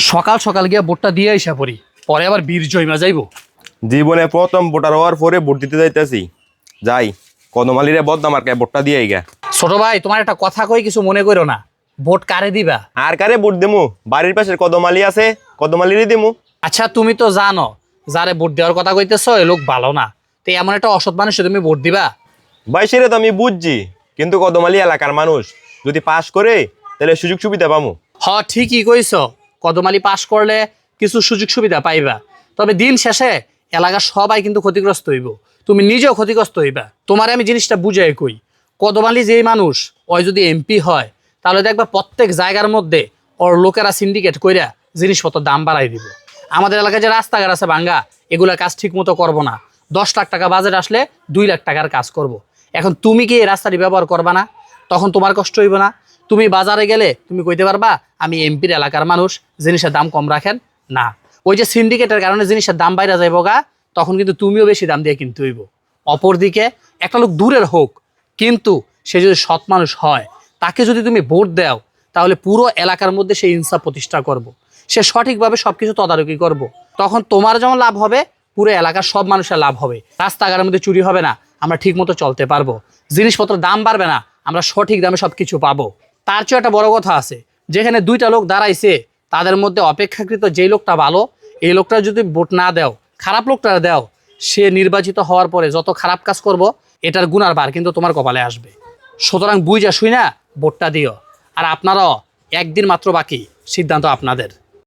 সকাল সকাল গিয়া ভোটটা দিয়ে আইসা পড়ি, পরে আবার বীর জয়মা যাইব। জীবনে প্রথম ভোটার হওয়ার পরে ভোট দিতে যাইতেছি, যাই কদমালিরে বদনাম আর ভোটটা দিয়ে গা। ছোট ভাই, তোমার একটা কথা কই, কিছু মনে করো না। ভোট কারে দিবা? আর কারে ভোট দেমু? বাড়ির পাশের কদমালি আছে, কদমালিরে দেমু। আচ্ছা, তুমি তো জানো যারে ভোট দেওয়ার কথা কইতেছো এ লোক ভালো না, তো এমন একটা অসৎ মানুষে তুমি ভোট দিবা? ভাই সেটা তো আমি বুঝছি, কিন্তু কদমালি এলাকার মানুষ যদি পাস করে তাহলে সুযোগ সুবিধা পামু। ঠিকই কইছ, কদমালি পাস করলে কিছু সুযোগ সুবিধা পাইবা, তবে দিন শেষে এলাকার সবাই কিন্তু ক্ষতিগ্রস্ত হইব, তুমি নিজেও ক্ষতিগ্রস্ত হইবা। তোমারে আমি জিনিসটা বুঝাই কই, কদমালি যেই মানুষ ওই যদি এমপি হয় তাহলে দেখবা প্রত্যেক জায়গার মধ্যে ওর লোকেরা সিন্ডিকেট কইরা জিনিসপত্র দাম বাড়াই দিব। আমাদের এলাকায় যে রাস্তাঘাট আছে ভাঙ্গা, এগুলোর কাজ ঠিক মতো করবো না। 10 লাখ টাকা বাজেট আসলে 2 লাখ টাকার কাজ করব। এখন তুমি কি এই রাস্তাটি ব্যবহার করবা না? তখন তোমার কষ্ট হইব না? তুমি বাজারে গেলে তুমি কইতে পারবা আমি এমপির এলাকার মানুষ, জিনিসের দাম কম রাখেন না। ওই যে সিন্ডিকেটের কারণে জিনিসের দাম বাইরে যাইব গা, তখন কিন্তু তুমিও বেশি দাম দিয়ে কিনতে হইব। অপরদিকে একটা লোক দূরের হোক, কিন্তু সে যদি সৎ মানুষ হয়, তাকে যদি তুমি ভোট দাও, তাহলে পুরো এলাকার মধ্যে সে ইনসাফ প্রতিষ্ঠা করব। সে সঠিকভাবে সবকিছু তদারকি করব। তখন তোমার যেমন লাভ হবে, পুরো এলাকার সব মানুষের লাভ হবে। রাস্তাঘাটের মধ্যে চুরি হবে না, আমরা ঠিক মতো চলতে পারবো, জিনিসপত্র দাম বাড়বে না, আমরা সঠিক দামে সবকিছু পাবো। তার চেয়ে একটা বড় কথা আছে, যেখানে 2টা লোক দাঁড়াইছে, তাদের মধ্যে অপেক্ষাকৃত যেই লোকটা ভালো, এই লোকটা যদি ভোট না দাও, খারাপ লোকটা দাও, সে নির্বাচিত হওয়ার পরে যত খারাপ কাজ করব, এটার গুনার ভার কিন্তু তোমার কপালে আসবে। সুতরাং বুঝা শুই না ভোটটা দিও। আর আপনারাও, একদিন মাত্র বাকি, সিদ্ধান্ত আপনাদের।